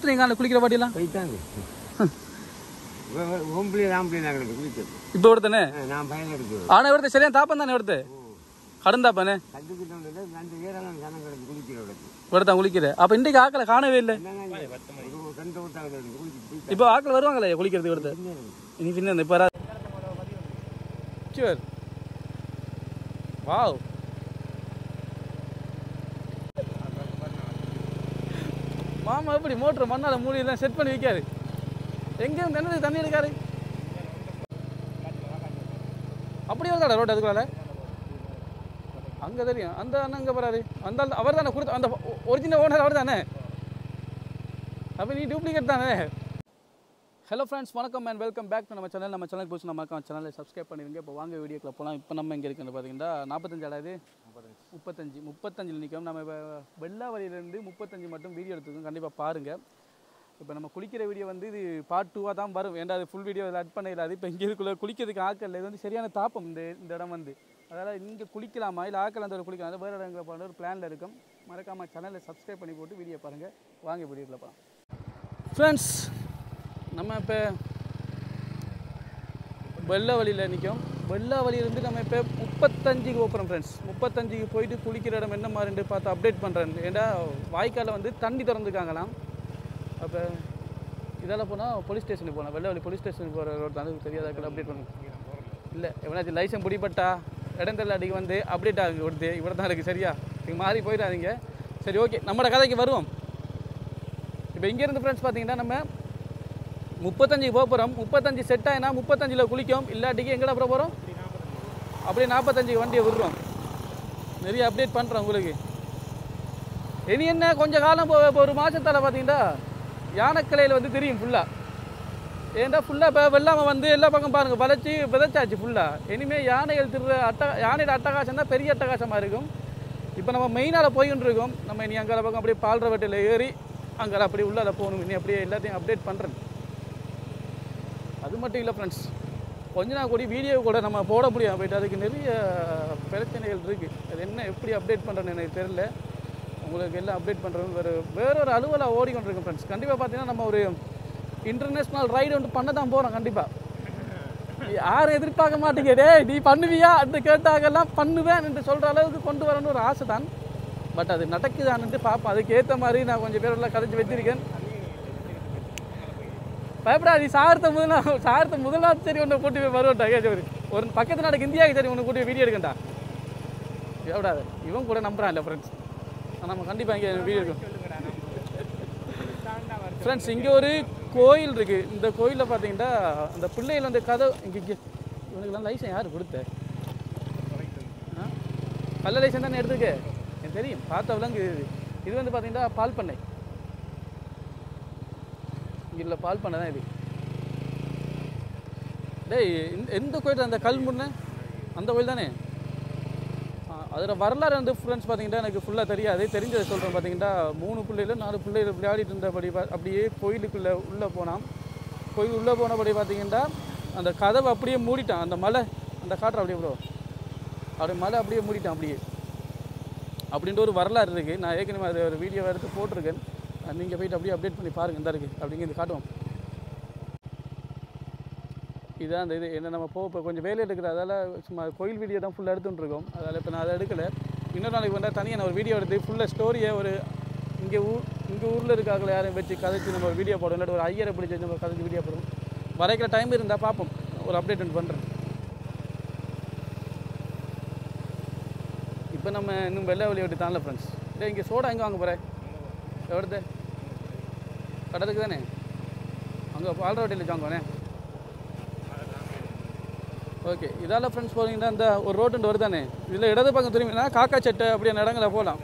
பாத்துறீங்க குளிக்கிற பாட்டிலாம் போய்த்தாங்க இப்ப ஒருத்தனே ஆனா ஒருத்த சரியா தாப்பம் தானே ஒருத்த கடந்தாப்பானே ஒருத்தான் குளிக்கிற அப்ப இன்றைக்கு ஆக்களை காணவே இல்லை இப்ப ஆக்கள் வருவாங்களே குளிக்கிறதுக்கு ஒருத்த இனி பின்ன இப்ப வாவ் மாமா எப்படி மோட்டர் மண்ணால மூடி எல்லாம் செட் பண்ணி வைக்காரு எங்க இருந்து தண்ணி எடுக்காரு அப்படி வருதாடா ரோட் அதுக்குள்ள அங்க தெரியும் அந்த அண்ணன் அங்க போறாரு அந்த அவர் தானே கொடுத்த அந்த ஒரிஜினல் ஓனர் அவர் தானே அப்ப நீ டூப்ளிகேட் தானே ஹலோ ஃப்ரெண்ட்ஸ் வணக்கம் அண்ட் வெல்கம் பேக் டு நம்ம சேனலுக்கு போச்சு நம்ம சேனலை சப்ஸ்கிரைப் பண்ணிடுங்க இப்போ வாங்க வீடியோக்குள்ள போகலாம் இப்போ நம்ம எங்கே இருக்குன்னு பார்த்தீங்கன்னா 45 அடாது 35 நிற்கும் நம்ம இப்போ வெள்ளாவளியிலேருந்து 35 மட்டும் வீடியோ எடுத்துக்கோம் கண்டிப்பாக பாருங்கள் இப்போ நம்ம குளிக்கிற வீடியோ வந்து இது பார்ட் 2 தான் வரும் ஏன்டா அது ஃபுல் வீடியோ ஆட் பண்ண இல்லாது இப்போ இங்கே இதுக்குள்ளே குளிக்கிறதுக்கு ஆக்கல் இது வந்து சரியான தாப்பம் இந்த இடம் வந்து அதனால் இங்கே குளிக்கலாமா இல்லை ஆக்கல் அந்த குளிக்கலாம் அது வேறு இடங்களை போகிற ஒரு பிளானில் இருக்கும் மறக்காமல் சேனலை சப்ஸ்கிரைப் பண்ணி போட்டு வீடியோ பாருங்கள் வாங்க வீடியோக்குள்ள போகலாம் ஃப்ரெண்ட்ஸ் நம்ம இப்போ வெள்ளாவளியில் நிற்கும் வெள்ளாவளியிலேருந்து நம்ம இப்போ 35க்கு போகிறோம் ஃப்ரெண்ட்ஸ் 35க்கு போயிட்டு குளிக்கிற இடம் என்ன மாதிரின்னு பார்த்து அப்டேட் பண்ணுறேன் ஏன்னா வாய்க்காலில் வந்து தண்ணி திறந்துருக்காங்களாம் அப்போ இதெல்லாம் போனால் போலீஸ் ஸ்டேஷனுக்கு போகலாம் வெள்ளாவளி போலீஸ் ஸ்டேஷனுக்கு போகிற ரோட் தான் தெரியாத அப்டேட் பண்ணுங்க இல்லை எவனாச்சும் லைசன்ஸ் பிடிப்பட்டா இடந்தெல்லாம் அடிக்க வந்து அப்டேட் ஆகுங்க கொடுத்து இவ்வளோ தான் இருக்குது சரியா நீங்கள் மாறி போயிடாதீங்க சரி ஓகே நம்மளோட கதைக்கு வருவோம் இப்போ இங்கேருந்து ஃப்ரெண்ட்ஸ் பார்த்தீங்கன்னா நம்ம 35 போகிறோம் 35 செட் ஆகினா 35 குளிக்கும் இல்லாட்டிக்கு எங்கடா அப்புறம் போகிறோம் அப்படியே 45 வண்டியை விடுறோம் நிறைய அப்டேட் பண்ணுறோம் உங்களுக்கு இனி என்ன கொஞ்சம் காலம் இப்போ ஒரு மாதத்தால் பார்த்தீங்கன்னா யானைக்கலையில் வந்து தெரியும் ஃபுல்லாக ஏன்டா ஃபுல்லாக இப்போ வெள்ளாமல் வந்து எல்லா பக்கம் பாருங்கள் வளைச்சி விதைச்சாச்சு ஃபுல்லாக இனிமேல் யானைகள் யானையோட அட்டகாசம் தான் பெரிய அட்டகாசமாக இருக்கும் இப்போ நம்ம மெயினால் போய்கிட்டு இருக்கோம் நம்ம இனி அங்கே பக்கம் அப்படியே பால்ற வெட்டில் ஏறி அங்கே அப்படி உள்ளால போகணும் இனி அப்படியே எல்லாத்தையும் அப்டேட் பண்ணுறேன் அது மட்டும் இல்லை ஃப்ரெண்ட்ஸ் கொஞ்ச நாள் கூடி வீடியோ கூட நம்ம போட முடியும் போயிட்டு அதுக்கு நிறைய பிரச்சனைகள் இருக்குது அது என்ன எப்படி அப்டேட் பண்ணுறேன்னு எனக்கு தெரியல உங்களுக்கு எல்லாம் அப்டேட் பண்ணுறது வேறொரு அலுவலாக ஓடிக்கொண்டிருக்கோம் ஃப்ரெண்ட்ஸ் கண்டிப்பாக பார்த்தீங்கன்னா நம்ம ஒரு இன்டர்நேஷ்னல் ரைடு வந்து பண்ண தான் போகிறோம் கண்டிப்பாக யாரும் எதிர்பார்க்க மாட்டேங்க டேய் நீ பண்ணுவியா அந்த கேட்டாகெல்லாம் பண்ணுவேன் என்று சொல்கிற அளவுக்கு கொண்டு வரணும்னு ஒரு ஆசை தான் பட் அது நடக்குதான்ட்டு பார்ப்போம் அதுக்கு ஏற்ற மாதிரி நான் கொஞ்சம் பேரெல்லாம் கதைச்சி வச்சிருக்கேன் பயப்படா நீ சாரத்தை முதலாவது சரி ஒன்று கூட்டி போய் வருவேன்டா கேட்டு ஒரு பக்கத்து நாட்டுக்கு இந்தியாவுக்கு சரி ஒன்று கூட்டி போய் வீடியோ எடுக்கண்டா எவ்வளோ இவன் கூட நம்புறான் இல்லை ஃப்ரெண்ட்ஸ் நம்ம கண்டிப்பாக இங்கே வீடியோ எடுக்கணும் ஃப்ரெண்ட்ஸ் இங்கே ஒரு கோயில் இருக்குது இந்த கோயிலில் பார்த்தீங்கன்னா அந்த பிள்ளைகள் வந்து கதை இங்கே இவனுக்குலாம் லைசன்ஸ் யார் கொடுத்த கல்ல லைசன்ஸ் தானே எடுத்துக்க எனக்கு தெரியும் பார்த்தவளங்க இது வந்து பார்த்தீங்கன்னா பால் பண்ணை இல்லை பால் பண்ணை தான் இது டேய் எந்த கோயில் அந்த கல் முன்ன அந்த கோயில் தானே அதில் வரலாறு வந்து ஃப்ரெண்ட்ஸ் பார்த்தீங்கன்னா எனக்கு ஃபுல்லாக தெரியாது தெரிஞ்சதை சொல்கிறேன் பார்த்தீங்கன்னா 3 பிள்ளைகள் 4 பிள்ளைகள் விளையாடிட்டு இருந்தபடி அப்படியே கோயிலுக்குள்ளே உள்ளே போனான் கோயில் உள்ளே போனபடி பார்த்தீங்கன்னா அந்த கதவை அப்படியே மூடிட்டான் அந்த மலை அந்த காற்று அப்படியே ப்ரோ அப்படியே மலை அப்படியே மூடிட்டான் அப்படியே அப்படின்ற ஒரு வரலாறு இருக்குது நான் ஏற்கனவே அது ஒரு வீடியோவை எடுத்து போட்டிருக்கேன் நீங்கள் போய்ட்டு அப்படியே அப்டேட் பண்ணி பாருங்கள் இந்த இருக்குது அப்படிங்க இது காட்டுவோம் இதுதான் அந்த இது என்ன நம்ம இப்போ கொஞ்சம் வேலை எடுக்கிற அதால் சும்மா கோயில் வீடியோ தான் ஃபுல்லாக எடுத்துகிட்ருக்கோம் அதால் இப்போ நான் அதை எடுக்கலை இன்னொரு நாளைக்கு வந்தால் தனியாக நான் ஒரு வீடியோ எடுத்து ஃபுல்லாக ஸ்டோரியை ஒரு இங்கே ஊரில் இருக்காங்களே யாரையும் வச்சு கதைச்சி நம்ம ஒரு வீடியோ போடுவோம் இல்லாட்டி ஒரு ஐயரை பிடிச்சி நம்ம கதைச்சி வீடியோ போடுவோம் வரைக்கிற டைம் இருந்தால் பார்ப்போம் ஒரு அப்டேட் பண்ணுறேன் இப்போ நம்ம இன்னும் வெள்ளாவளி விட்டு தானே ஃப்ரெண்ட்ஸ் இல்லை இங்கே சோடா எங்கே வாங்க போகிறேன் எவ்வளோது கடலுக்கு தானே அங்கே பால்ற வட்டியில் வாங்குவானே ஓகே இதால் ஃப்ரெண்ட்ஸ் போகிறீங்கன்னா இந்த ஒரு ரோட்டு வருதானே இதில் இடது பக்கம் திரும்பினா காக்கா சட்டை அப்படியே இடங்களை போகலாம்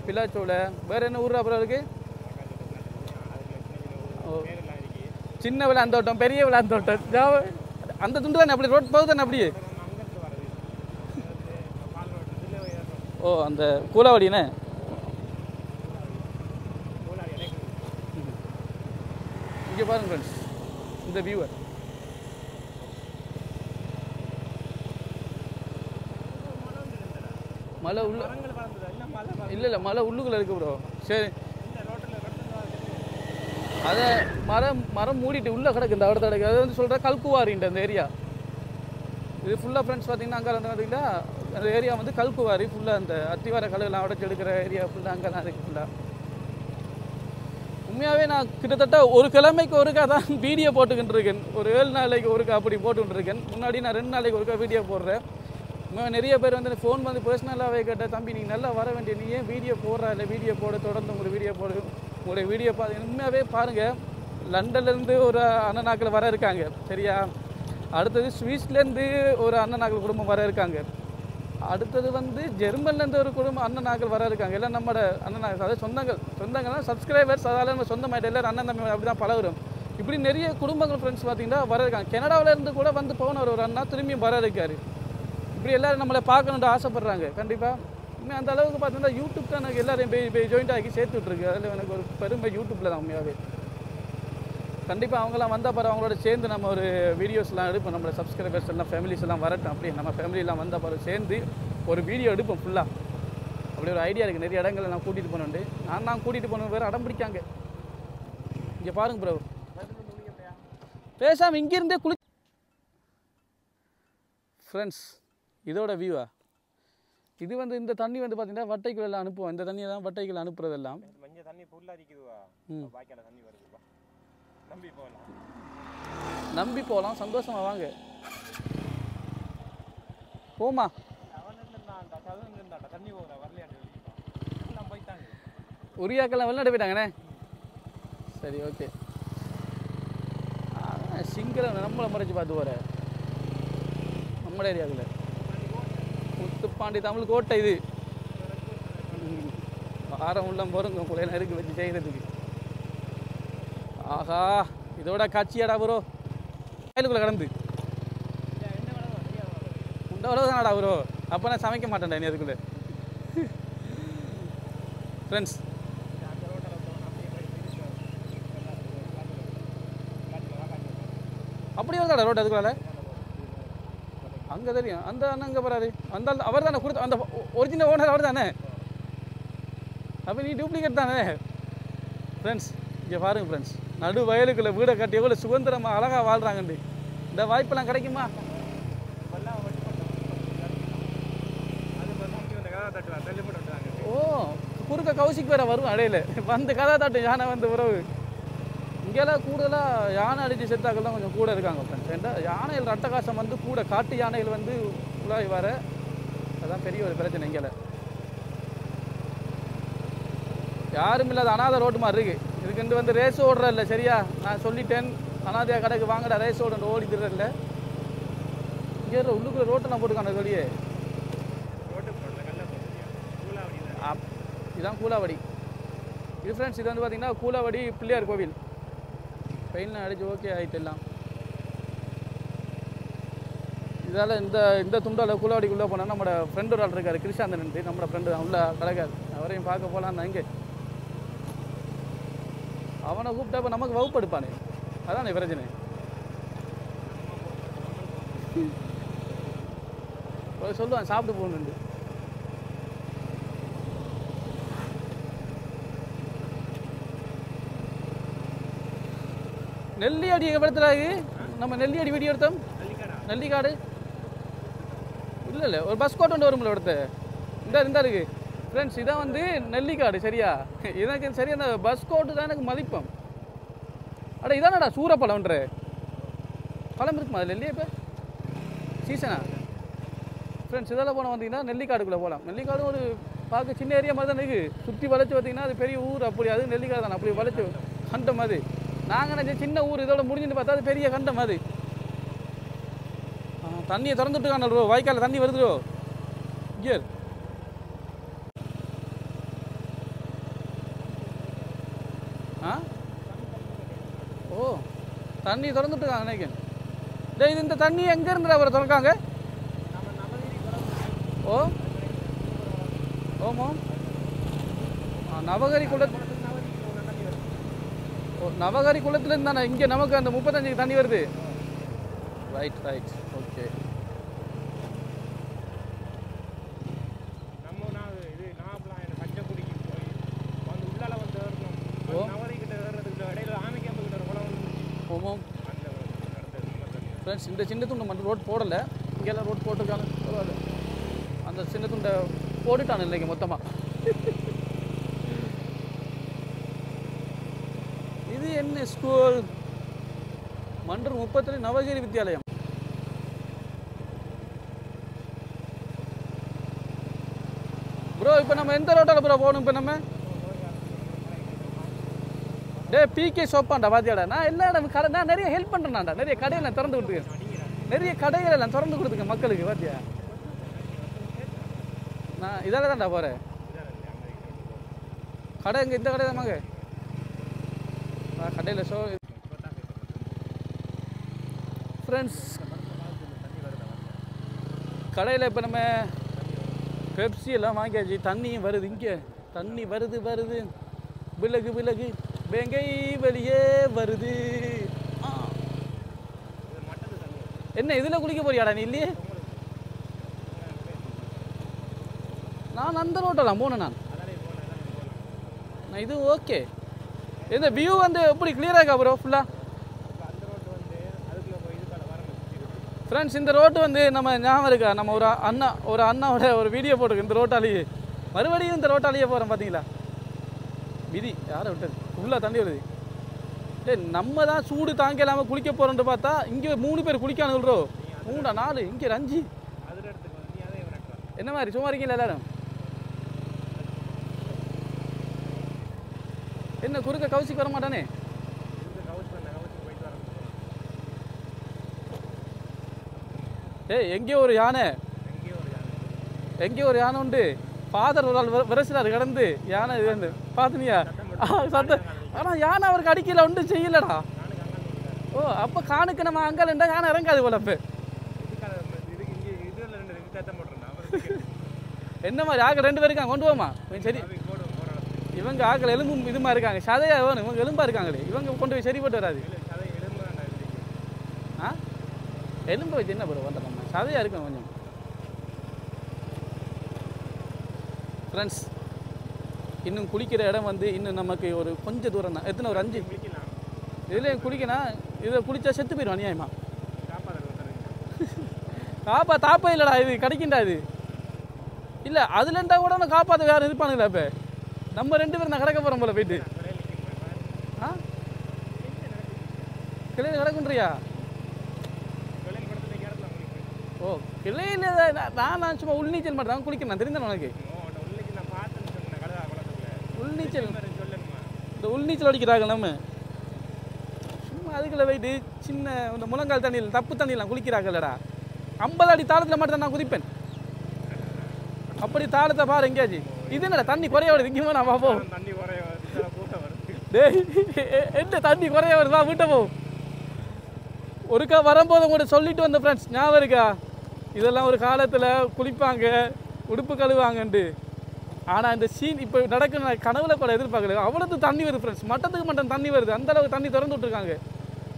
பிள்ளாச்சோலை வேறு என்ன ஊர் அப்புறம் இருக்குது சின்ன விளாந்தோட்டம் பெரிய விளாந்தோட்டம் அந்த துண்டு தானே அப்படி ரோட் போகுது தானே அப்படியே ஓ அந்த கூலாவடினே இங்கே பாருங்க ஃப்ரெண்ட்ஸ் இந்த வியூவர் மலை உள்ள இல்லை மலை உள்ளுக்குள்ளே இருக்கு ப்ரோ சரி அதை மரம் மூடிட்டு உள்ளே கிடக்கு இந்த இடத்த கிடக்கு. அது வந்து சொல்கிற கல்குவாரின்ற அந்த ஏரியா. இது ஃபுல்லாக ஃப்ரெண்ட்ஸ் பார்த்தீங்கன்னா அங்கே வந்து பார்த்தீங்கன்னா அந்த ஏரியா வந்து கல்குவாரி ஃபுல்லாக அந்த அத்திவார கல்லுலாம் உடச்சி எடுக்கிற ஏரியா ஃபுல்லாக அங்கே தான் இருக்குது ஃபுல்லாக. உண்மையாகவே நான் கிட்டத்தட்ட ஒரு கிழமைக்கு ஒருக்கா தான் வீடியோ போட்டுக்கிட்டு இருக்கேன். ஒரு 7 நாளைக்கு ஒருக்கா அப்படி போட்டுக்கிட்டு இருக்கேன். முன்னாடி நான் 2 நாளைக்கு ஒருக்கா வீடியோ போடுறேன். நிறைய பேர் வந்து ஃபோன் வந்து பர்சனலாகவே கேட்டால், தம்பி நீங்கள் நல்லா வர வேண்டிய, நீ ஏன் வீடியோ போடுறா இல்லை வீடியோ போட தொடர்ந்து உங்களுக்கு வீடியோ போடு, உங்களுடைய வீடியோ உண்மையாகவே பாருங்கள். லண்டன்லேருந்து ஒரு அண்ணனாக்கள் வர இருக்காங்க சரியா. அடுத்தது ஸ்வீஸ்லேருந்து ஒரு அண்ணனாக்கள் குடும்பம் வர இருக்காங்க. அடுத்தது வந்து ஜெர்மன்லேருந்து ஒரு குடும்பம் அண்ணனாக்கள் வர இருக்காங்க. எல்லாம் நம்மளோட அண்ணனாக்கள், அதாவது சொந்தங்கள்லாம் சப்ஸ்கிரைபர்ஸ். அதால் நம்ம சொந்தமாயிட்ட எல்லோரும் அண்ணன் தம்பி அப்படி தான் பழகுறோம். இப்படி நிறைய குடும்பங்கள் ஃப்ரெண்ட்ஸ் பார்த்தீங்கன்னா வர இருக்காங்க. கனடாவிலேருந்து கூட வந்து போனவர் ஒரு அண்ணா திரும்பியும் வர இருக்கார். இப்படி எல்லோரும் நம்மளை பார்க்கணுன்ட்டு ஆசைப்பட்றாங்க. கண்டிப்பாக இன்னும் அந்த அளவுக்கு பார்த்தீங்கன்னா யூடியூப் தான் எனக்கு எல்லோரும் ஜாயிண்ட் ஆகி சேர்த்து விட்ருக்கு. அதில் எனக்கு ஒரு பெருமை யூடியூப்பில் தான் உண்மையாகவே. கண்டிப்பாக அவங்களாம் வந்தால் பாரு, அவங்களோட சேர்ந்து நம்ம ஒரு வீடியோஸ்லாம் எடுப்போம். நம்மளோட சப்ஸ்கிரைபர்ஸ் எல்லாம் ஃபேமிலிஸ் எல்லாம் வரட்டும். அப்படியே நம்ம ஃபேமிலியெலாம் வந்தால் பாரு சேர்ந்து ஒரு வீடியோ எடுப்போம் ஃபுல்லாக. அப்படி ஒரு ஐடியா இருக்குது. நிறைய இடங்களில் நான் கூட்டிகிட்டு போனோண்டு நான் கூட்டிகிட்டு போன வேறு அடம் பிடிக்காங்க. இங்கே பாருங்க ப்ரோ, பேசாமல் இங்கேருந்தே ஃப்ரெண்ட்ஸ் இதோட வியூவா இது வந்து இந்த தண்ணி வந்து பார்த்தீங்கன்னா வட்டைக்குள்ள எல்லாம் அனுப்புவோம். இந்த தண்ணியை தான் வட்டைக்குள்ள அனுப்புறதெல்லாம். மஞ்சள் தண்ணி ஃபுல்லாக இருக்குதுவா, பாக்கியால தண்ணி வருதுப்பா. நம்பி போகலாம், சந்தோஷமா வாங்க போமா. உரியாக்கெல்லாம் வெளிநாடு போயிட்டாங்கண்ணே. சரி ஓகே. சிங்களம் நம்மளை மறைச்சு பார்த்து போகிற நம்ம ஏரியாவில் முத்துப்பாண்டி தமிழ் கோட்டை இது. வாரம் உள்ள போகிறோங்க கூட நெருக்கு வச்சு செய்கிறதுக்கு. ஆஹா இதோட காட்சியாடா ப்ரோ. வயலுக்குள்ளே கடந்து உண்டவளவு தானடா ப்ரோ. அப்போ நான் சமைக்க மாட்டேன்டா நீ அதுக்குள்ளே. ஃப்ரெண்ட்ஸ் அப்படி வருதாடா ரோட் அதுக்குள்ள. அங்கே தெரியும் அந்த அண்ணன் அங்கே போகிறாரு. அந்த அவர் தானே கொடுத்த அந்த ஒரிஜினல் ஓனர் அவர் தானே. அப்போ நீ டூப்ளிகேட் தானே. ஃப்ரெண்ட்ஸ் இங்கே பாருங்கள் ஃப்ரெண்ட்ஸ், நடு வயலுக்குள்ளே வீடை கட்டி எவ்வளோ சுதந்திரமாக அழகாக வாழ்கிறாங்கண்டு. இந்த வாய்ப்பெல்லாம் கிடைக்குமா? ஓ குறுக்க கௌசிக்கு வேற வரும் அடையில வந்து கதா தாட்டு யானை வந்து உறவு. இங்கெல்லாம் கூடுதலாக யானை அடித்து செத்தாக்கள் தான் கொஞ்சம் கூட இருக்காங்க ஃப்ரெண்ட்ஸ். ஏன்னா யானைகள் அட்டகாசம் வந்து கூட, காட்டு யானைகள் வந்து உலாய் வர, அதுதான் பெரிய ஒரு பிரச்சனை. இங்கே யாரும் இல்லாத அனாதை ரோட்டு மாதிரி இருக்குது. இதுக்கு வந்து ரேஸ் ஓடுற இல்லை சரியா. நான் சொல்லிட்டேன் அனாதையா கடைக்கு வாங்கடா ரேஸ் ஓடுற ஓடி திடுறதில்ல. இங்கே உள்ளுக்குள்ள ரோட்டெல்லாம் போட்டுக்கான வெளியே. இதுதான் கூலாவடி. இது ஃப்ரெண்ட்ஸ் இது வந்து பார்த்திங்கன்னா கூலாவடி பிள்ளையார் கோவில். பெயின்லாம் அடிச்சு ஓகே ஆகிட்டு எல்லாம். இதால் இந்த துண்டால் கூலாவடிக்குள்ளே போனால் நம்மளோட ஃப்ரெண்டு ஒரு ஆள் இருக்கார் கிருஷாந்தன். நம்மளோட ஃப்ரெண்டு தான் உள்ள கிடக்காது. அவரையும் பார்க்க போகலாம் தான். இங்கே அவனை கூப்பிட்டா இப்போ நமக்கு வகுப்பு எடுப்பானே, அதான் பிரச்சனை. சொல்லுவான் சாப்பிட்டு போகணுண்டு. நெல்லியாடி எங்கே படுத்துறாங்க? நம்ம நெல்லியாடி வீடியோ எடுத்தோம். நெல்லிக்காடு இல்லை ஒரு பஸ் கோட் ஒன்று வரும்ல எடுத்து இந்த இருக்கு ஃப்ரெண்ட்ஸ். இதான் வந்து நெல்லிக்காடு சரியா. எனக்கு சரியா அந்த பஸ் கோட்டு தான் எனக்கு மதிப்பம். அட இதானடா சூறப்பழம்ன்ற பழம் இருக்குமா அதில் இல்லையே இப்போ சீசனா ஃப்ரெண்ட்ஸ். இதெல்லாம் போனால் வந்தீங்கன்னா நெல்லிக்காடுக்குள்ளே போகலாம். நெல்லிக்காடு ஒரு பார்க்க சின்ன ஏரியா மாதிரி தான் இருக்குது. சுற்றி வளைச்சி பார்த்தீங்கன்னா அது பெரிய ஊர். அப்படி அது நெல்லிக்காடு தானே அப்படி வளைச்சி கண்டம் மாதிரி. நாங்கள் நினச்ச சின்ன ஊர், இதோட முடிஞ்சுன்னு பார்த்தா அது பெரிய கண்டம் மாதிரி. தண்ணியை திறந்துட்டுக்கான ப்ரோ, வாய்க்காலில் தண்ணி வருது ப்ரோ. இயர் ஆ ஓ தண்ணி திறந்துட்டுருக்காங்க நினைக்கிறேன். இது இந்த தண்ணி எங்கேருந்து அவரை திறக்காங்க? ஓ ஓமோ நவகரி குளத்து. ஓ நவகரி குளத்துலேருந்து தானே இங்கே நமக்கு அந்த 35 தண்ணி வருது. Right right okay. ஓ நவகரி கிட்ட வர்றதுக்கு இடையில ஆமை ஆமாம் ஃப்ரெண்ட்ஸ், இந்த சின்ன துண்டை மட்டும் ரோட் போடலை, இங்கெல்லாம் ரோட் போட்டிருக்காங்க. பரவாயில்ல, அந்த சின்ன துண்டை போட்டுட்டானு இல்லைங்க மொத்தமாக. இது என்ன ஸ்கூல்? மண்டர் 30 நவகிரி வித்யாலயம். ப்ரோ இப்போ நம்ம எந்த ரோட்டால் ப்ரோ போகணும்? இப்போ நம்ம பிகே ஷாப்பாண்டா பாத்தியாடா, நான் எல்லா இடம் கடை, நான் நிறைய ஹெல்ப் பண்ணுறேன்டா, நிறைய கடையெல்லாம் திறந்து கொடுத்துருக்கேன், நிறைய கடைகள் எல்லாம் திறந்து கொடுத்துருக்கேன் மக்களுக்கு. பாத்தியா, நான் இதால தான்டா போகிறேன். கடை இங்கே இந்த கடை தான்மாங்க கடையில். ஷோ ஃப்ரெண்ட்ஸ், கடையில் இப்போ நம்ம பெப்சி எல்லாம் வாங்கியாச்சு, தண்ணியும் வருது, இங்கே தண்ணி வருது விலகு வெங்கை வெளியே வருது. என்ன இதில் குளிக்க போறியாடா நீ? இல்லையே, நான் அந்த ரோட்டெல்லாம் போனேன். நான் இது ஓகே. இந்த வியூ வந்து எப்படி கிளியராக இருக்கா ப்ரோ ஃபுல்லாக? ஃப்ரெண்ட்ஸ், இந்த ரோட்டு வந்து நம்ம ஞாபகம் இருக்கா, நம்ம ஒரு அண்ணாவோட ஒரு வீடியோ போட்டிருக்கு இந்த ரோட்டாலேயே. மறுபடியும் இந்த ரோட்டாலேயே போகிறோம் பார்த்தீங்களா? விதி யாரை விட்டது, ஃபுல்லாக தண்ணி வருது. நம்ம தான் சூடு தாங்க இல்லாமல் குளிக்க போகிறோன்ட்டு பார்த்தா இங்கே 3 பேர் குளிக்கானு சொல்கிறோம். 3 4 இங்கே 5. என்ன மாதிரி சும்மா இருக்கீங்களா எல்லாரும்? என்ன குறுக்க கவுசிக்கு வர மாட்டானே? எங்கேயோ ஒரு யானை உண்டு. ஃபாதர் ஒரு ஆள் விரசினார் கடந்து யானை இது பார்த்துனியா? சத்தம். ஆனால் யானை அவருக்கு அடிக்கல, ஒன்றும் செய்யலடா. ஓ, அப்போ காணுக்கு நம்ம அங்கே யானை இறங்காது போல. இப்போ என்ன மாதிரி ஆக்கள் 2 பேர் இருக்காங்க, கொண்டு போமா சரி. இவங்க ஆக்கள் எலும்பும் இதுமா இருக்காங்க, சதையா வேணும். இவங்க எலும்பா இருக்காங்களே, இவங்க கொண்டு போய் சரிப்பட்டு வராது. எலும்பு வச்சு என்ன ப்ரோ பண்ணுறோம், நம்ம சதையாக இருக்கும் கொஞ்சம். ஃப்ரெண்ட்ஸ், இன்னும் குளிக்கிற இடம் வந்து இன்னும் நமக்கு ஒரு கொஞ்சம் தூரம் தான். எத்தனை, ஒரு 5 இதுலேயும் குளிக்கணும். இதில் குளித்தா செத்து போயிடும் அநியாயமா. தாப்பா இல்லைடா, இது கிடைக்கின்றா இது இல்லை. அதில் இருந்தால் கூட நான் காப்பாற்ற வேறு இருப்பானுங்களா? இப்போ நம்ம 2 பேரும் நான் கிடக்க போகிறோம் போல போயிட்டு. கிளையில் கிடக்குன்றியா? ஓ, கிளையில் நான் சும்மா உள்நீச்சல் மட்டும் தான் குளிக்கணும். நான் தெரிந்தேன் உனக்கு உள்நீச்சல். இந்த உள்நீச்சல் அடிக்கிறாங்க நம்ம சும்மா. அதுக்குள்ள போயிட்டு சின்ன இந்த முழங்கால் தண்ணியில் தப்பு தண்ணியெல்லாம் குளிக்கிறாங்கல்லடா. 50 அடி தாளத்தில் மட்டும் தான் நான் குதிப்பேன். அப்படி தாளத்தை பாரு எங்கேயாச்சு. இது என்னடா தண்ணி குறைய வருது? இங்கே நான் பார்ப்போம். என்ன தண்ணி குறைய வருதா? வீட்டை போ. ஒருக்கா வரும்போது உங்கள்கிட்ட சொல்லிட்டு வந்த ஃப்ரெண்ட்ஸ், ஞாபகம் இருக்கா? இதெல்லாம் ஒரு காலத்தில் குளிப்பாங்க, உடுப்பு கழுவாங்கன்ட்டு. ஆனால் இந்த சீன் இப்போ நடக்குன்னு நான் கனவுல கூட எதிர்பார்க்கல. அவ்வளோது தண்ணி வருது ஃப்ரெண்ட்ஸ், மட்டத்துக்கு மட்டும் தண்ணி வருது. அந்தளவுக்கு தண்ணி திறந்து விட்ருக்காங்க.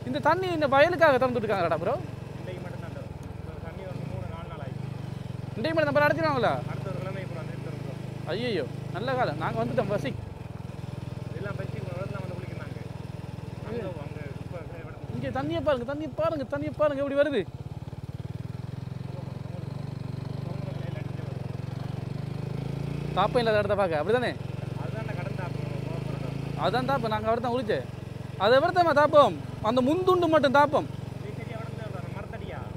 இந்த தண்ணி இந்த வயலுக்காக திறந்து விட்டுருக்காங்கடா ப்ரோ. இன்றைக்கு மட்டும் நம்ம அடைச்சிருவாங்களா? ஐயோ, நல்ல காலம். நாங்கள் வந்துட்டோம் பசி. இங்கே தண்ணியை பாருங்க எப்படி வருது. தாப்பம் இல்லாத இடத்த பார்க்க அப்படி தானே? அதான் தாப்பம். நாங்கள் அவர் தான் குளிச்சேன். அதை விடத்தமா தாப்பம். அந்த முந்துண்டு மட்டும் தாப்பம்.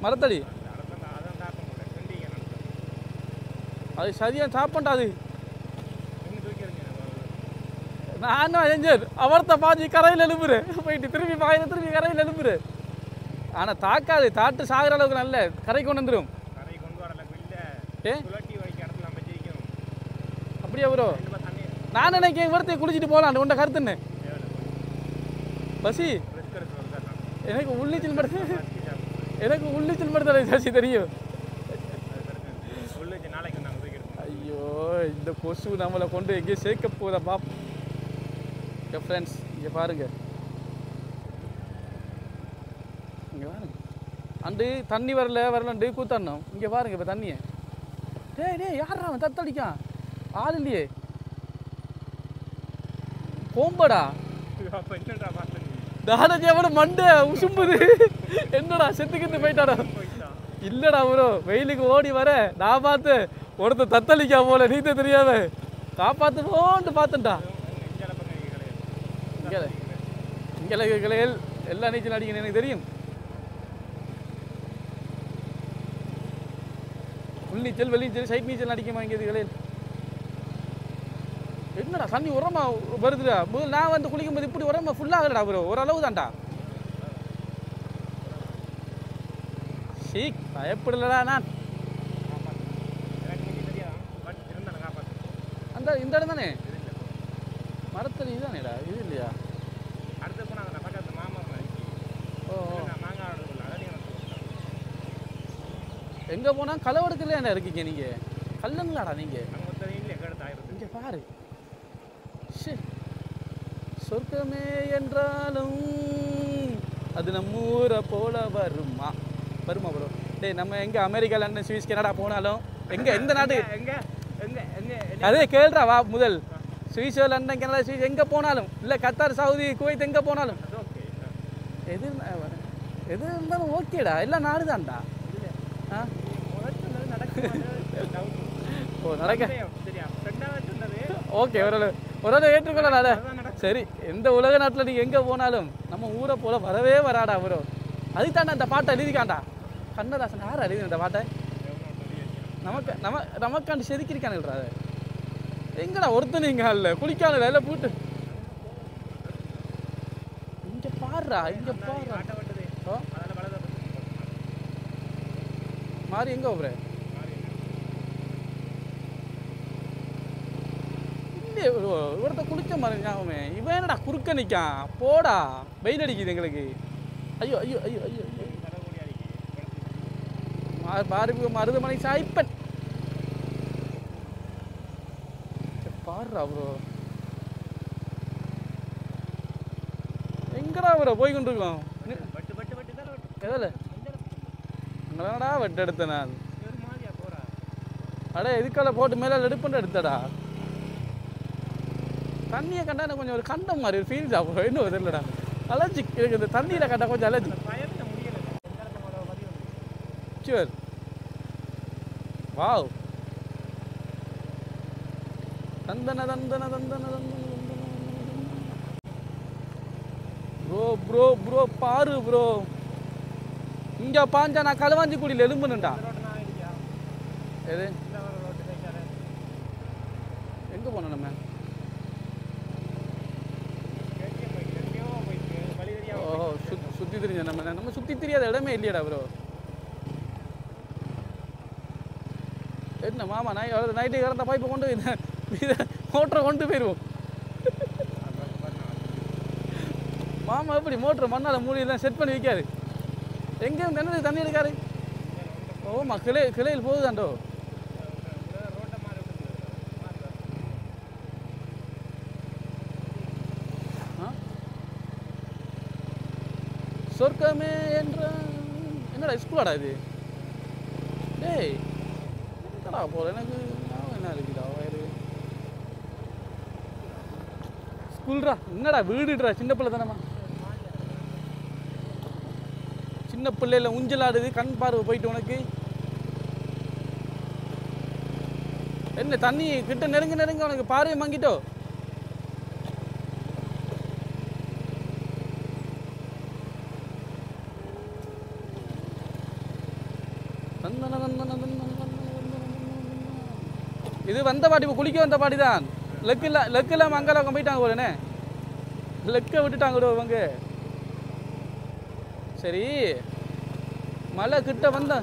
மரத்தடி அது சரியாக சாப்பண்டா. அது நான் செஞ்சேன். அவர்த்த பாதி கரையில் எழுப்புறேன், போயிட்டு திரும்பி கரையில் எழுப்புறேன். ஆனால் தாக்காது, தாட்டு சாகிற அளவுக்கு நல்ல கரை கொண்டு வந்துடும். அப்படியே ப்ரோ, நான் நினைக்கிறேன் ஒருத்தையும் குளிச்சுட்டு போகலான். உண்ட கருத்துன்னு பசி. எனக்கு உள்ளீச்சல் மட்டும் சசி தெரியும். ஐயோ, இந்த கொசு நம்மளை கொண்டு எங்கேயும் சேர்க்க போதா பாப். ஃப்ரெண்ட்ஸ், இங்கே பாருங்க, இங்கே பாருங்க. அண்டு தண்ணி வரலண்டு கூத்தாடணும். இங்கே பாருங்க இப்போ தண்ணியை. டேய் யாரா அவன் தத்தடிக்கான்? ஆள் இல்லையே. போம்படா தானஜியோட மண்டை உசும்புது. என்னடா செத்துக்கிட்டு போயிட்டாடா? இல்லடா ப்ரோ, வெயிலுக்கு ஓடி வர நான் பார்த்து ஒருத்தர் தத்தளிக்கா போல நீத்த தெரியாத காப்பாத்து போன்ட்டு பார்த்துட்டா. இங்கே கிளைகள் எல்லா நீச்சல் அடிக்கணும் எனக்கு தெரியும். உள் நீச்சல் வெளி நீச்சல் சைட் நீச்சல் அடிக்க வாங்கியது கிளையில். என்னடா தண்ணி உரமா வருதுடா. நான் வந்து குளிக்கும்போது இப்படி உரமா ஃபுல்லாகலடா ப்ரோ, ஓரளவு தான்டா. சீக் பயப்படலடா நான். அந்த இந்த இடம் தானே மரத்தடி இதுதானேடா, இது இல்லையா? எங்கே போனால் களவெடுக்கலையாண்டா இருக்கீங்க நீங்கள்? கல்லுங்களாடா நீங்கள்? இங்கே பாரு. சொர்க்கமே என்றாலும் அது நம்ம ஊரை போல வருமா வருமா ப்ரோ? டேய் நம்ம எங்கே அமெரிக்கா லண்டன் சுவிஸ் கனடா போனாலும் எங்கே எந்த நாட்டு அதே கேள்றா வா முதல். சுவிஸ் லண்டன் கனடா சுவிஸ் எங்கே போனாலும் இல்லை கத்தார் சவுதி குவைத் எங்கே போனாலும் எது எது இருந்தாலும் ஓகேடா, எல்லாம் நாடு தான்டா. ஆ ஓ நடக்க ஓகே ஒரு ஏற்றுக்கொள்ளலாட. சரி, எந்த உலக நாட்டில் நீங்கள் எங்கே போனாலும் நம்ம ஊரை போல வரவே வராடா ப்ரோ. அதுக்கு தாண்டா அந்த பாட்டை எழுதிக்காண்டா. கண்ணதாசன் யார் எழுதி அந்த பாட்டை? நமக்காண்டு செதுக்கிருக்கானுல்றா. எங்கடா ஒருத்தன் இங்கே இல்லை குளிக்கானுல இல்லை போட்டு இங்கே பாடுறா. இங்கே பாடுறா மாறி எங்கே போகிற? இல்லையே ஒருத்த குளிச்ச மாதிரி ஞாபகமே. இவன் என்னடா குறுக்க நிற்கான்? போடா, வெயில் அடிக்குது எங்களுக்கு. ஐயோ ஐயோ ஐயோ ஐயோ மருதமலை சாய்ப்பன் பாடுறா ப்ரோ. எங்கடா ப்ரோ போய் கொண்டிருக்கோம்? எதில் அங்கடா வெட்டு எடுத்தேன் நான். அடா எதுக்கால போட்டு மேலே எடுப்புன்னு எடுத்தடா. தண்ணியை கண்டா எனக்கு கொஞ்சம் ஒரு கண்டம் மாதிரி ஒரு ஃபீல் சாப்பிடும். இன்னும் தெரியலடா, அலர்ஜி எனக்கு இந்த தண்ணியில் கண்டா கொஞ்சம் அலர்ஜி. ஷுவர் வாவ் தந்தன தந்தன தந்தன தந்தன ப்ரோ ப்ரோ ப்ரோ பாரு ப்ரோ. இங்கே பாஞ்சா நான் களுவாஞ்சி குடியில் எலும்புனுண்டா. எது எங்கே போனோம் நம்ம? ஓ சுற்றி தெரிஞ்ச நம்ம சுற்றி தெரியாத இடமே இல்லையாடா ப்ரோ. என்ன மாமா நைட்டு இறந்த பைப்பை கொண்டு மோட்டரை கொண்டு போயிடுவோம். மாமா எப்படி மோட்டரை மண்ணால் மூடியெல்லாம் செட் பண்ணி வைக்காரு. எங்கேயும் கிணறு தண்ணி எடுக்காரு. ஓமா கிளையில் போகுதாண்டோ. சொர்க்கமே என்ற என்னடா ஸ்கூலாடா இது? டேய் என்னடா போல எனக்கு என்ன இருக்குடா வயிறு ஸ்கூல்ரா. என்னடா வீடுடா, சின்ன பிள்ளை தானேம்மா. சின்ன பிள்ளைல ஊஞ்சல் ஆடுது, கண் பார்வை போயிட்டு உனக்கு. என்ன தண்ணி கிட்ட நெருங்க உனக்கு பார்வை மங்கிட்டோ? இது வந்த பாட்டி, குளிக்க வந்த பாட்டி தான். லெக்கு இல்லாமல் அங்கெல்லாம் போயிட்டாங்க போலண்ணே. லெக்கை விட்டுட்டாங்க இவங்க. சரி மழை கிட்ட வந்தா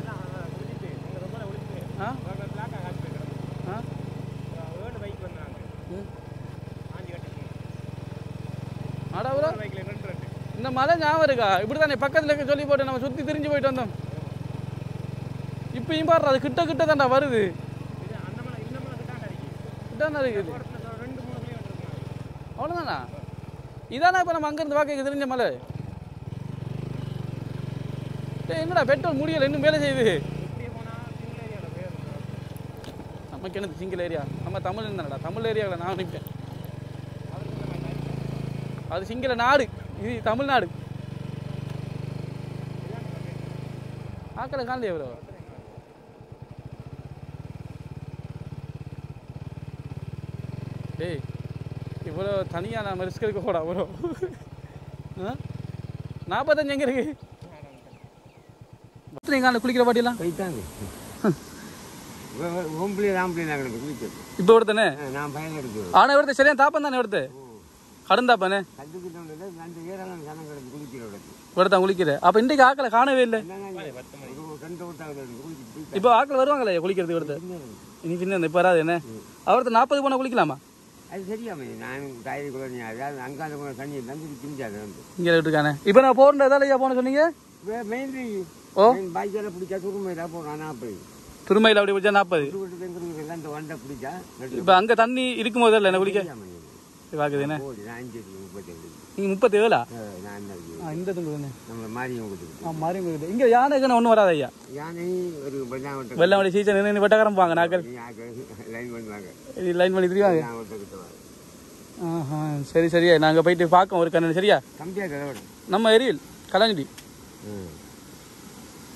இந்த மழை ஞாபகம் இருக்கா? இப்படி தானே பக்கத்தில் இருக்க சொல்லி போட்டு நம்ம சுற்றி திரிஞ்சு போயிட்டு வந்தோம். இப்பயும் பாடுற அது கிட்ட தான்டா வருது. இருக்குது அவ்வளோதானா? இதானா இப்போ நம்ம அங்கேருந்து பார்க்க தெரிஞ்ச மலை? என்னடா பெட்ரோல் முடியலை, இன்னும் வேலை செய்யுது. நமக்கு என்னது சிங்கிள் ஏரியா? நம்ம தமிழ் தானடா, தமிழ் ஏரியாவில் நான் நினைப்பேன். அது சிங்கள நாடு, இது தமிழ்நாடு. ஆக்களை காணலையே ப்ரோ. டேய் இவ்வளோ தனியாக நான் ரிஸ்க் எடுக்க போடா ப்ரோ. 45 எங்கே இருக்கு? நீங்கள் குளிக்கிற பாட்டியெல்லாம் போயிட்டாங்க இப்போ எடுத்தனே நான் பயன் எடுத்து ஆனால் எடுத்து சரியா தாப்பம் தானே எடுத்து கடந்தாப்பானே கண்டுக்கிட்ட 2 ஏராளம் ஜனம் கிடக்கு குளிக்கிற எடுத்தான் குளிக்கிற. அப்போ இன்றைக்கு ஆக்களை காணவே இல்லை. 2 விட்டாங்க இப்போ ஆக்கள் வருவாங்களே குளிக்கிறதுக்கு எடுத்து இனி பின்ன இப்போ வராது என்ன அவர்த்த 40 போனால் குளிக்கலாமா? அது சரியாமே நான் காய்கறி குழந்தை அதாவது அங்காத போன தண்ணி தந்துட்டு திஞ்சாது வந்து இங்கே விட்டுருக்கானே. இப்போ நான் போகிறதால ஐயா போன சொன்னீங்க. மெயின் ஓ பாய்க்கால பிடிச்சா துருமையில போடுறான் 40 திருமையில் அப்படி பிடிச்சா 40. இந்த வண்டை பிடிச்சா இப்போ அங்கே தண்ணி இருக்கும் போது இல்லை என்ன குளிக்க பார்க்குது என்ன நீங்கள் 37 இந்த துங்குதுண்ணே நம்ம மாரியம் கொடுத்துருக்கு மாறி இங்கே யானைக்குன்னு ஒன்றும் வராது ஐயா. யானை ஒரு வெள்ளம் வண்டி சீசன் நின்று வெட்டக்காரம் பாங்க நாக்கள் லைன் பண்ணுவாங்க லைன் பண்ணி தெரியுவாங்க. சரி சரியா நாங்கள் போயிட்டு பார்க்கோம் ஒரு கண்ணு சரியா. கம்பியாக நம்ம எரியல் கலாஞ்சிட்டி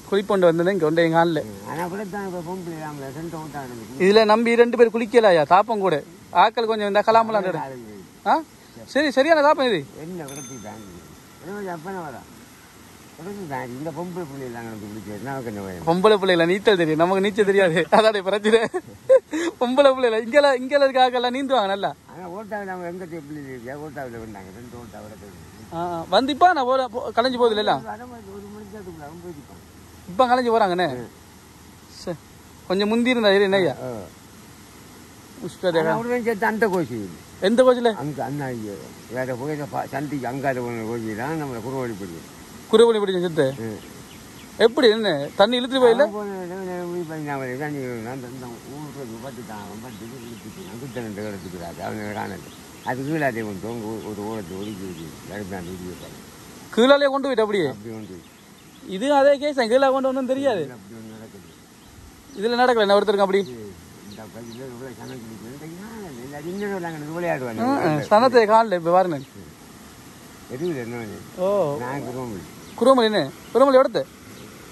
குளிப்பொண்டு வந்தது இங்கே ஒன்றை எங்கள் ஆளில் ஆனால் கூட தான் இப்போ பொம்பளை இல்லாமல் 2 விட்டாங்க இதில் நம்பி 2 பேர் குளிக்கலையா தாப்பம் கூட ஆக்கள் கொஞ்சம் இந்த கலாமலாம் ஆ சரி சரியான தாப்பம் இது என்ன விடத்துக்கு அப்பனா வரா விடத்துக்கு இந்த பொம்பளை பிள்ளை நாங்கள் பிடிச்சி நமக்கு என்ன பயம் பொம்பளை பிள்ளைல நீச்சல் தெரியும் நமக்கு நீச்சல் தெரியாது அதாடைய பிரச்சனை. பொம்பளை பிள்ளைல இங்கே இருக்க ஆக்கெல்லாம் நீந்துவாங்க நல்லா. ஆனால் ஓட்டாவில் நம்ம எங்கே பிள்ளை இருக்கா ஓட்டாவில் வந்தாங்க 2 ஓட்டா விட வந்துப்பா நான் கலைஞ்சு போகுது இல்லை 1 மணி நேரத்துக்குள்ள அவங்க போயிருப்பாங்க இப்போ கலைஞ்சு போகிறாங்கண்ணே. சரி கொஞ்சம் முந்தி இருந்தா என்னய்யா சேர்த்து அந்த கோஷி எந்த கோச்சில் அங்கே அண்ணா வேற போய் சந்திக்கு அங்காத போன கோஷி தான் நம்மளை குருவழி பிடிக்கும் குருவழி பிடிச்ச சித்து எப்படி என்ன தண்ணி இழுத்துட்டு போயில தண்ணி ஊருக்கு பட்டுட்டான் எடுத்துக்கிறாரு அவங்க காணது அது கீழாதே கொண்டு ஒரு ஓரத்தை ஒதுக்கி எடுத்தாங்க கீழாலே கொண்டு போயிட்டு அப்படியே அப்படி கொண்டு இது அதே கேஸ் கீழே கொண்டு ஒன்றும் தெரியாது. அப்படி ஒன்று நடக்குது இதில் நடக்கல என்ன ஒருத்தருக்கு அப்படி விளையாடுவாங்க சனத்தை காணல இப்போ பாருங்க. ஓ குருமலை என்ன குருமலை எடுத்து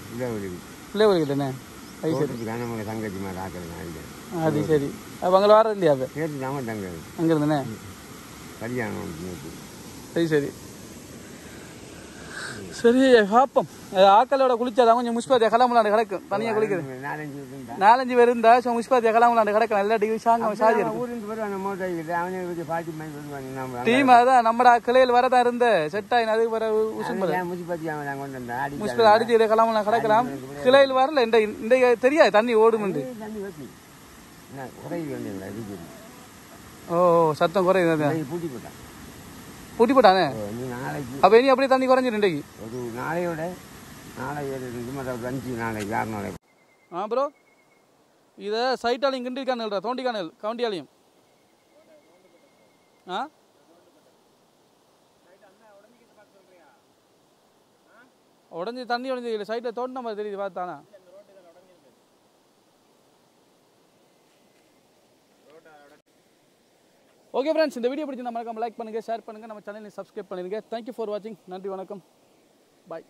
பிள்ளை இல்லைண்ணே அது சரி தங்கச்சி மாதிரி ஆக்கள் அது சரி அப்போ அங்கே வர இல்லையா அப்போ கேட்டு தங்க அங்கே இருந்தேண்ணே கல்யாணம் சரி சரி சரி பார்ப்போம். ஆக்களோட குளிச்சாதான் கொஞ்சம் முஸ்பாத்தியா கலாமலாண்டு கிடக்கும் தனியாக குளிக்குது 4-5 பேர் இருந்தா முஸ்பாத்தியா கலாமலாண்டு கிடக்கும் நல்லா டிகிரி சாதி டீம் அதான் நம்ம கிளையில் வரதான் இருந்த செட் ஆகி அதுக்கு வர முஸ்பாத்தி அடிச்சு இதை கலாமலாம் கிடக்கலாம் கிளையில் வரல இந்த தெரியாது தண்ணி ஓடும். ஓ சத்தம் குறையுது பூட்டி போட்டானே அப்போ இனி அப்படியே தண்ணி குறைஞ்சிரு இன்றைக்கு ஒரு நாளையோட நாளை 5 நாளைக்கு 6 நாளைக்கு. ப்ரோ இதை சைட்டாலையும் கிண்டி காணல்ரா தோண்டி காணல் கவுண்டியாலையும் உடஞ்சி தண்ணி உடஞ்சி இல்லை சைட்டில் தோண்டின மாதிரி தெரியுது பார்த்தானா. ஓகே ஃப்ரெண்ட்ஸ் இந்த வீடியோ பிடிச்சி நம்ம மறக்காம லைக் பண்ணுங்கள் ஷேர் பண்ணுங்கள் நம்ம சேனலை சப்ஸ்கிரைப் பண்ணிடுங்க. தேங்க்யூ ஃபார் வாட்சிங். நன்றி வணக்கம் பாய்.